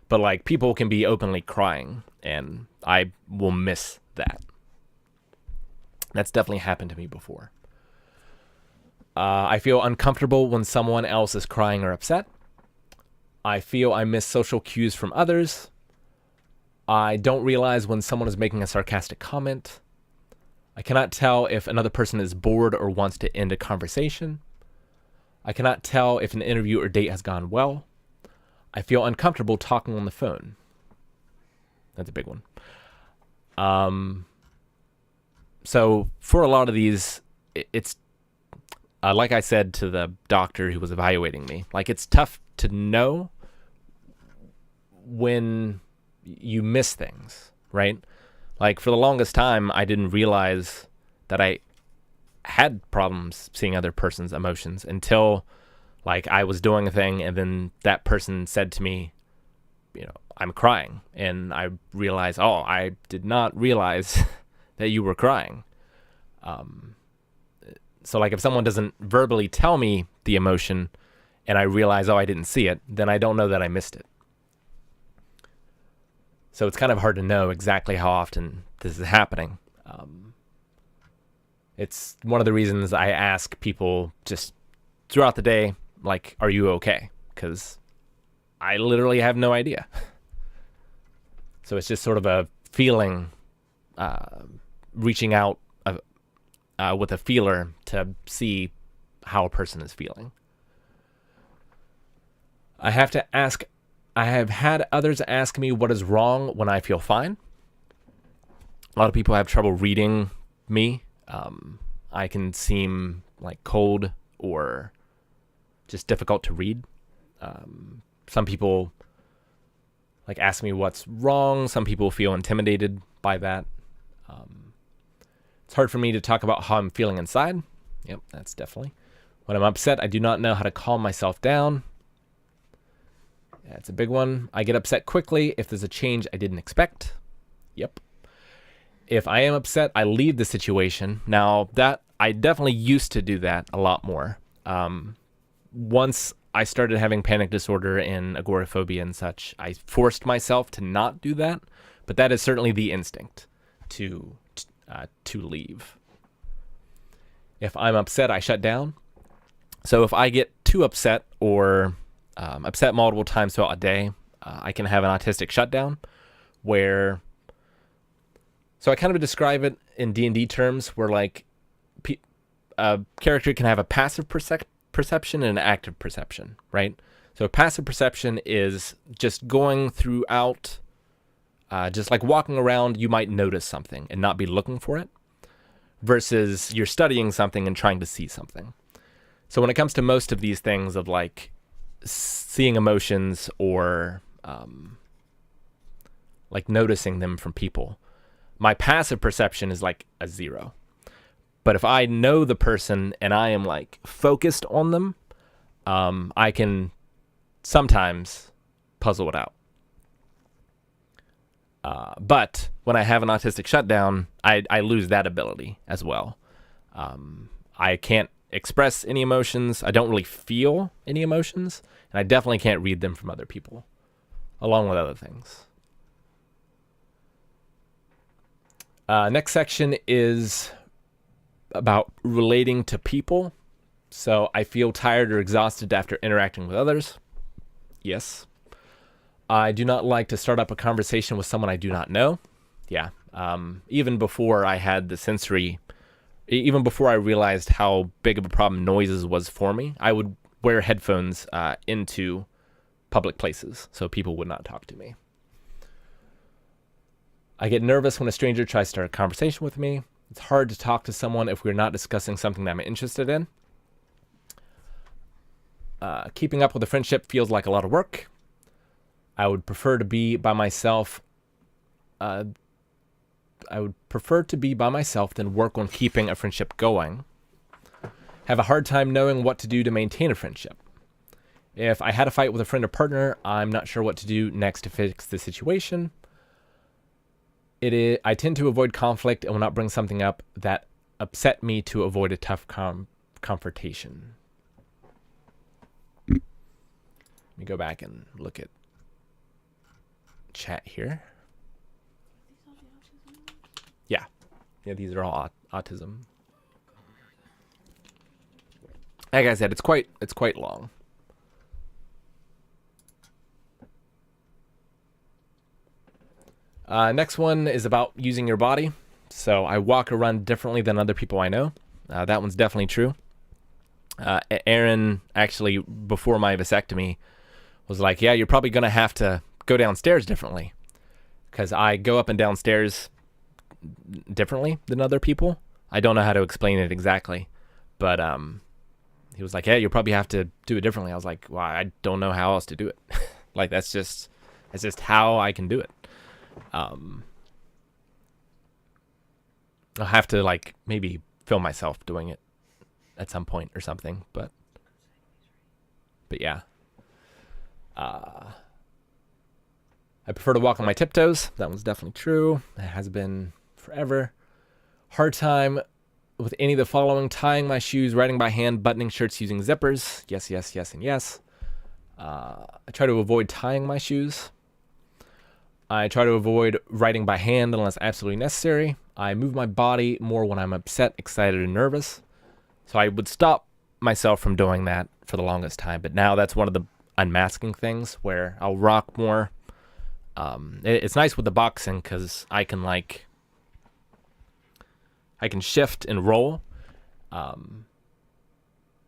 But like people can be openly crying and I will miss that. That's definitely happened to me before. I feel uncomfortable when someone else is crying or upset. I feel I miss social cues from others. I don't realize when someone is making a sarcastic comment. I cannot tell if another person is bored or wants to end a conversation. I cannot tell if an interview or date has gone well. I feel uncomfortable talking on the phone. That's a big one. So for a lot of these, it's like I said to the doctor who was evaluating me, like it's tough to know when you miss things, right? Like for the longest time, I didn't realize that I had problems seeing other person's emotions until like I was doing a thing and then that person said to me, you know, I'm crying. And I realized, oh, I did not realize that you were crying. So like if someone doesn't verbally tell me the emotion and I realize, oh, I didn't see it, then I don't know that I missed it. So it's kind of hard to know exactly how often this is happening. It's one of the reasons I ask people just throughout the day, like, are you okay? Because I literally have no idea. So it's just sort of a feeling, reaching out with a feeler to see how a person is feeling. I have had others ask me what is wrong when I feel fine. A lot of people have trouble reading me. I can seem like cold or just difficult to read. Some people like ask me what's wrong. Some people feel intimidated by that. It's hard for me to talk about how I'm feeling inside. Yep, that's definitely. When I'm upset, I do not know how to calm myself down. That's a big one. I get upset quickly if there's a change I didn't expect. Yep. If I am upset, I leave the situation. Now, that I definitely used to do that a lot more. Once I started having panic disorder and agoraphobia and such, I forced myself to not do that. But that is certainly the instinct to leave. If I'm upset, I shut down. So if I get too upset or upset multiple times throughout a day, I can have an autistic shutdown where, so I kind of describe it in D&D terms where like a character can have a passive perception and an active perception, right? So passive perception is just going throughout, just like walking around, you might notice something and not be looking for it, versus you're studying something and trying to see something. So when it comes to most of these things of like seeing emotions or like noticing them from people, my passive perception is like a 0. But if I know the person and I am like focused on them, I can sometimes puzzle it out. But when I have an autistic shutdown, I lose that ability as well. I can't express any emotions. I don't really feel any emotions. And I definitely can't read them from other people, along with other things. Next section is about relating to people. So I feel tired or exhausted after interacting with others. Yes. I do not like to start up a conversation with someone I do not know. Yeah. Even before I had the sensory, even before I realized how big of a problem noises was for me, I would wear headphones into public places so people would not talk to me. I get nervous when a stranger tries to start a conversation with me. It's hard to talk to someone if we're not discussing something that I'm interested in. Keeping up with a friendship feels like a lot of work. I would prefer to be by myself. I would prefer to be by myself than work on keeping a friendship going. Have a hard time knowing what to do to maintain a friendship. If I had a fight with a friend or partner, I'm not sure what to do next to fix the situation. I tend to avoid conflict and will not bring something up that upset me to avoid a tough confrontation. Let me go back and look at chat here. Yeah, these are all autism. Like I said, it's quite long. Next one is about using your body. So I walk around differently than other people I know. That one's definitely true. Aaron, actually, before my vasectomy, was like, yeah, you're probably going to have to go downstairs differently. Because I go up and downstairs differently than other people. I don't know how to explain it exactly. But he was like, yeah, you'll probably have to do it differently. I was like, well, I don't know how else to do it. Like, that's just how I can do it. I'll have to like maybe film myself doing it at some point or something, but yeah. I prefer to walk on my tiptoes. That one's definitely true. It has been forever. Hard time with any of the following: tying my shoes, writing by hand, buttoning shirts using zippers. Yes, yes, yes, and yes. I try to avoid tying my shoes. I try to avoid writing by hand unless absolutely necessary. I move my body more when I'm upset, excited, and nervous. So I would stop myself from doing that for the longest time. But now that's one of the unmasking things where I'll rock more. It's nice with the boxing because I can shift and roll.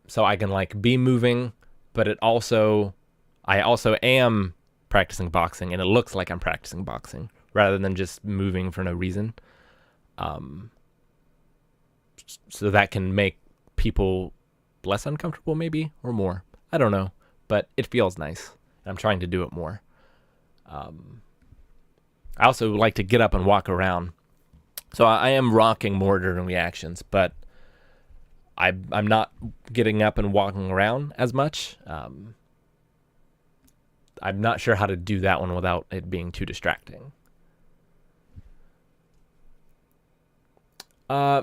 So I can like be moving, but I also am practicing boxing, and it looks like I'm practicing boxing rather than just moving for no reason. So that can make people less uncomfortable maybe, or more. I don't know, but it feels nice. I'm trying to do it more. I also like to get up and walk around. So I am rocking more during reactions, but I'm not getting up and walking around as much. I'm not sure how to do that one without it being too distracting.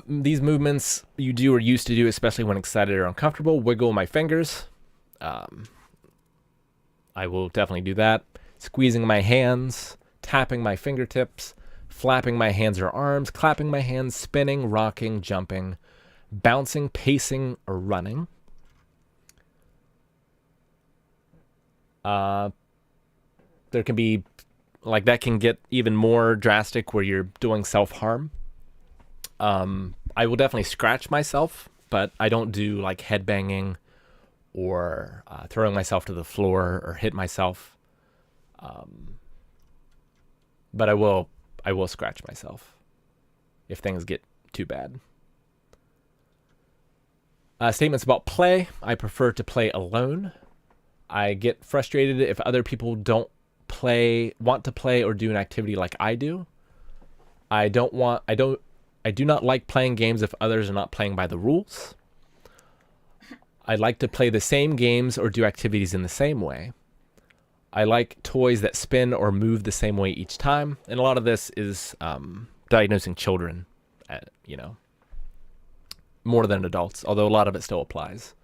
These movements you do or used to do, especially when excited or uncomfortable: wiggle my fingers. I will definitely do that. Squeezing my hands, tapping my fingertips, flapping my hands or arms, clapping my hands, spinning, rocking, jumping, bouncing, pacing, or running. There can be, like, that can get even more drastic where you're doing self-harm. I will definitely scratch myself, but I don't do like headbanging or throwing myself to the floor or hit myself. But I will scratch myself if things get too bad. Statements about play: I prefer to play alone. I get frustrated if other people don't want to play or do an activity like I do. I do not like playing games if others are not playing by the rules. I like to play the same games or do activities in the same way. I like toys that spin or move the same way each time. And a lot of this is diagnosing children, more than adults, although a lot of it still applies.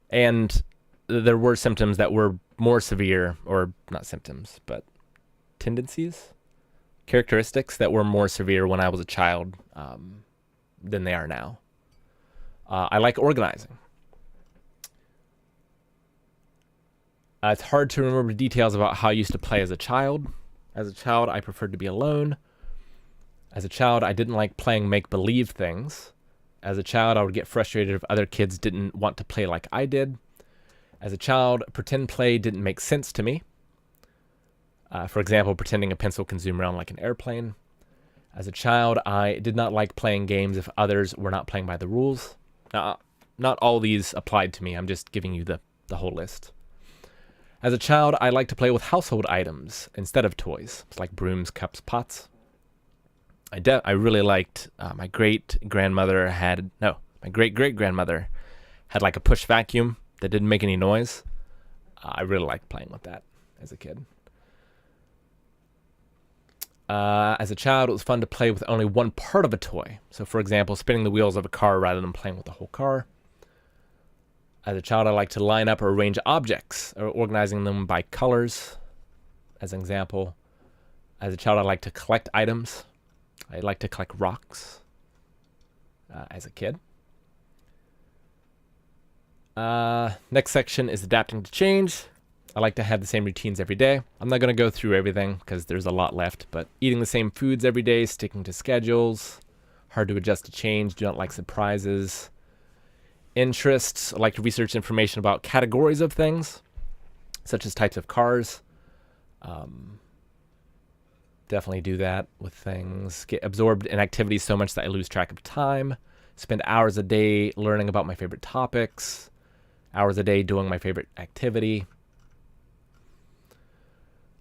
And there were symptoms that were more severe, or not symptoms, but characteristics that were more severe when I was a child than they are now. I like organizing. It's hard to remember details about how I used to play as a child. As a child, I preferred to be alone. As a child, I didn't like playing make-believe things. As a child, I would get frustrated if other kids didn't want to play like I did. As a child, pretend play didn't make sense to me. For example, pretending a pencil can zoom around like an airplane. As a child, I did not like playing games if others were not playing by the rules. Now, not all these applied to me. I'm just giving you the whole list. As a child, I liked to play with household items instead of toys. It's like brooms, cups, pots. I really liked, my great-great-grandmother had like a push vacuum that didn't make any noise. I really liked playing with that as a kid. As a child, it was fun to play with only one part of a toy. So, for example, spinning the wheels of a car rather than playing with the whole car. As a child, I liked to line up or arrange objects, or organizing them by colors, as an example. As a child, I liked to collect items. I liked to collect rocks as a kid. Next section is adapting to change. I like to have the same routines every day. I'm not going to go through everything because there's a lot left, but eating the same foods every day, sticking to schedules, hard to adjust to change, do not like surprises. Interests, I like to research information about categories of things, such as types of cars. Definitely do that with things. Get absorbed in activities so much that I lose track of time. Spend hours a day learning about my favorite topics. Hours a day doing my favorite activity.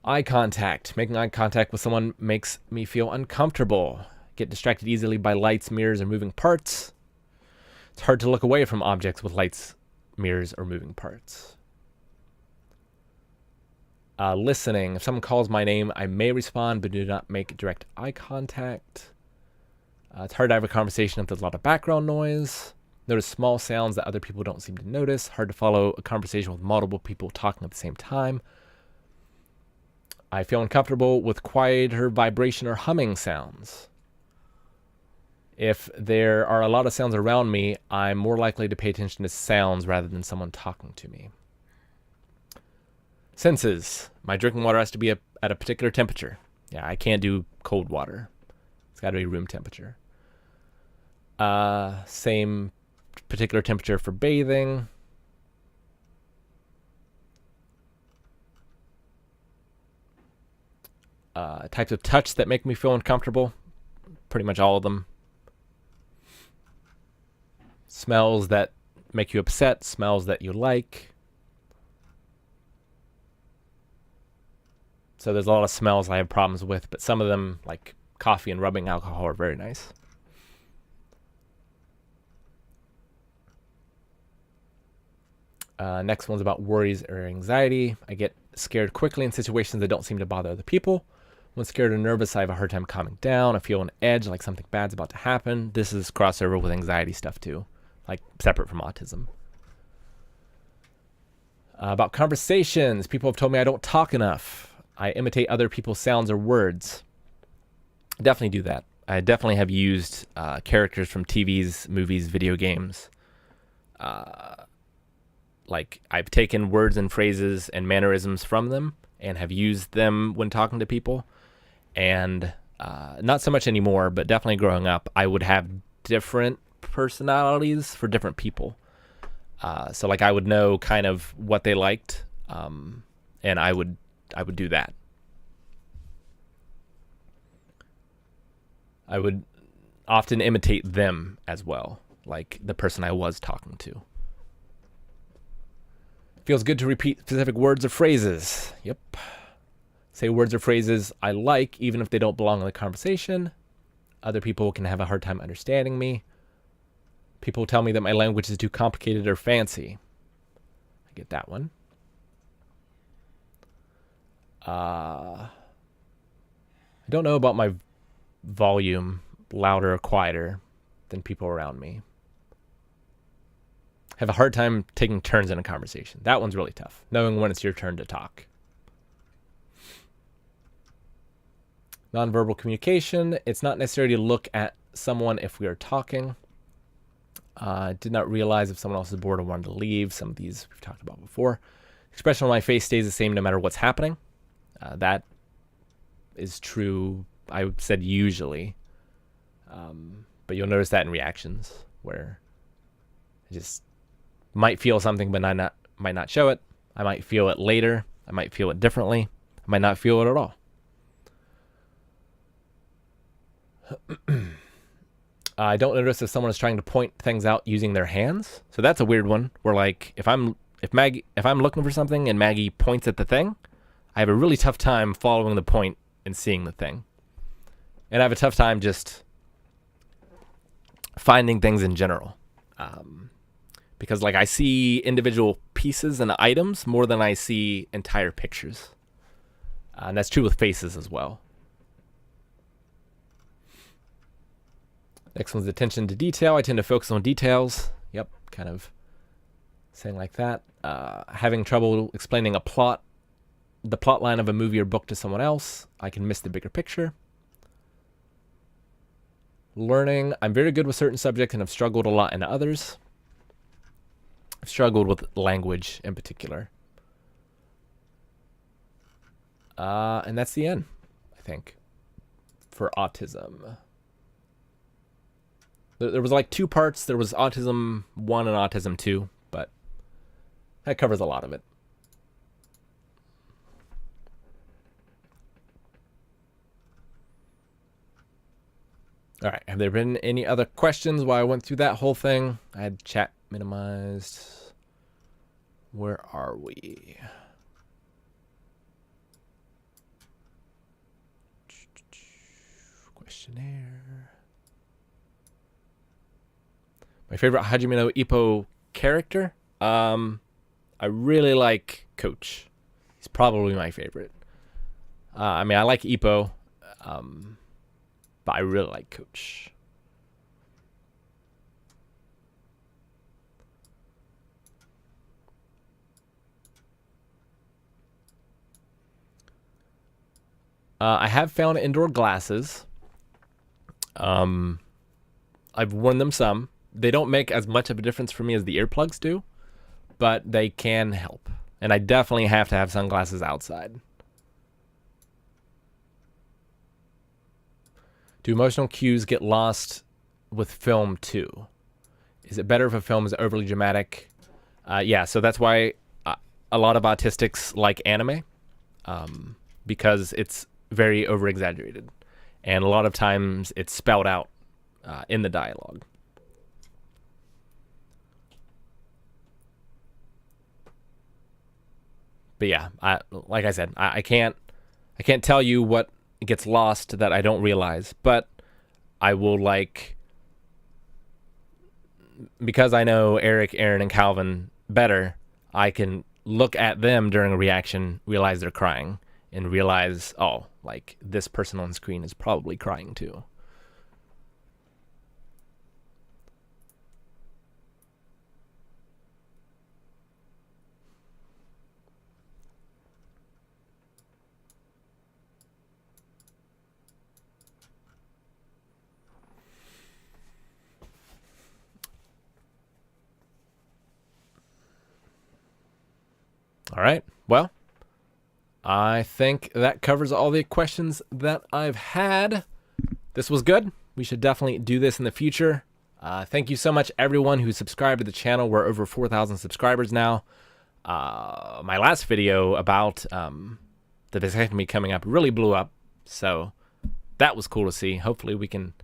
Eye contact. Making eye contact with someone makes me feel uncomfortable. Get distracted easily by lights, mirrors, or moving parts. It's hard to look away from objects with lights, mirrors, or moving parts. Listening. If someone calls my name, I may respond, but do not make direct eye contact. It's hard to have a conversation if there's a lot of background noise. Notice small sounds that other people don't seem to notice. Hard to follow a conversation with multiple people talking at the same time. I feel uncomfortable with quieter vibration or humming sounds. If there are a lot of sounds around me, I'm more likely to pay attention to sounds rather than someone talking to me. Senses. My drinking water has to be at a particular temperature. Yeah, I can't do cold water. It's got to be room temperature. Same particular temperature for bathing. Types of touch that make me feel uncomfortable. Pretty much all of them. Smells that make you upset. Smells that you like. So there's a lot of smells I have problems with, but some of them, like coffee and rubbing alcohol, are very nice. Next one's about worries or anxiety. I get scared quickly in situations that don't seem to bother other people. When scared or nervous, I have a hard time calming down. I feel an edge, like something bad's about to happen. This is crossover with anxiety stuff too, like separate from autism. About conversations. People have told me I don't talk enough. I imitate other people's sounds or words. Definitely do that. I definitely have used characters from TVs, movies, video games. Like I've taken words and phrases and mannerisms from them and have used them when talking to people. And not so much anymore, but definitely growing up, I would have different personalities for different people. So like I would know kind of what they liked, and I would do that. I would often imitate them as well, like the person I was talking to. Feels good to repeat specific words or phrases. Yep. Say words or phrases I like, even if they don't belong in the conversation. Other people can have a hard time understanding me. People tell me that my language is too complicated or fancy. I get that one. I don't know about my volume, louder or quieter than people around me. Have a hard time taking turns in a conversation. That one's really tough, knowing when it's your turn to talk. Nonverbal communication. It's not necessary to look at someone if we are talking. Did not realize if someone else is bored or wanted to leave. Some of these we've talked about before. Expression on my face stays the same no matter what's happening. That is true, I said usually. But you'll notice that in reactions where I just might feel something but might not show it. I might feel it later. I might feel it differently. I might not feel it at all. I don't notice if someone is trying to point things out using their hands. So that's a weird one where like if I'm looking for something and Maggie points at the thing, I have a really tough time following the point and seeing the thing. And I have a tough time just finding things in general. because like I see individual pieces and items more than I see entire pictures. And that's true with faces as well. Next one's attention to detail. I tend to focus on details. Yep, kind of saying like that. Having trouble explaining the plot line of a movie or book to someone else. I can miss the bigger picture. Learning. I'm very good with certain subjects and have struggled a lot in others. I've struggled with language in particular. And that's the end, I think, for autism. There was like 2 parts. There was Autism 1 and Autism 2, but that covers a lot of it. All right, have there been any other questions while I went through that whole thing? I had chat minimized. Where are we? Questionnaire. My favorite Hajime no Ippo character? I really like Coach. He's probably my favorite. I mean, I like Ippo, but I really like Coach. I have found indoor glasses. I've worn them some. They don't make as much of a difference for me as the earplugs do, but they can help. And I definitely have to have sunglasses outside. Do emotional cues get lost with film too? Is it better if a film is overly dramatic? Yeah, so that's why a lot of autistics like anime, because it's very over-exaggerated. And a lot of times it's spelled out in the dialogue. But yeah, like I said, I can't tell you what gets lost that I don't realize, but I will, like, because I know Eric, Aaron, and Calvin better, I can look at them during a reaction, realize they're crying, and realize, oh, like, this person on screen is probably crying too. All right, well, I think that covers all the questions that I've had. This was good. We should definitely do this in the future. Thank you so much, everyone who subscribed to the channel. We're over 4,000 subscribers now. My last video about the vasectomy coming up really blew up, so that was cool to see. Hopefully we can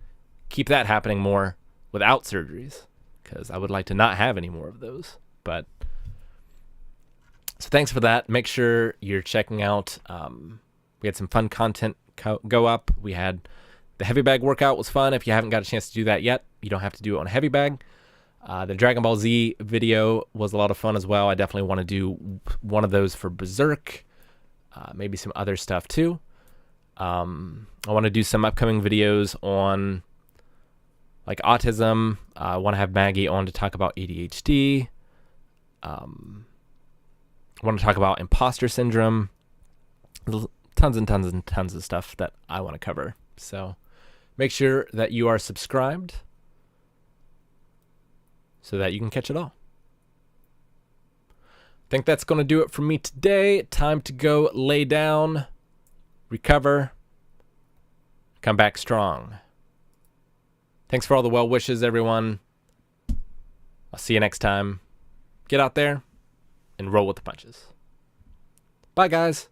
keep that happening more without surgeries, because I would like to not have any more of those. But so thanks for that. Make sure you're checking out. We had some fun content go up. We had the heavy bag workout was fun. If you haven't got a chance to do that yet, you don't have to do it on a heavy bag. The Dragon Ball Z video was a lot of fun as well. I definitely want to do one of those for Berserk. Maybe some other stuff too. I want to do some upcoming videos on like autism. I want to have Maggie on to talk about ADHD. I want to talk about imposter syndrome. Tons and tons and tons of stuff that I want to cover. So make sure that you are subscribed so that you can catch it all. I think that's going to do it for me today. Time to go lay down, recover, come back strong. Thanks for all the well wishes, everyone. I'll see you next time. Get out there and roll with the punches. Bye, guys.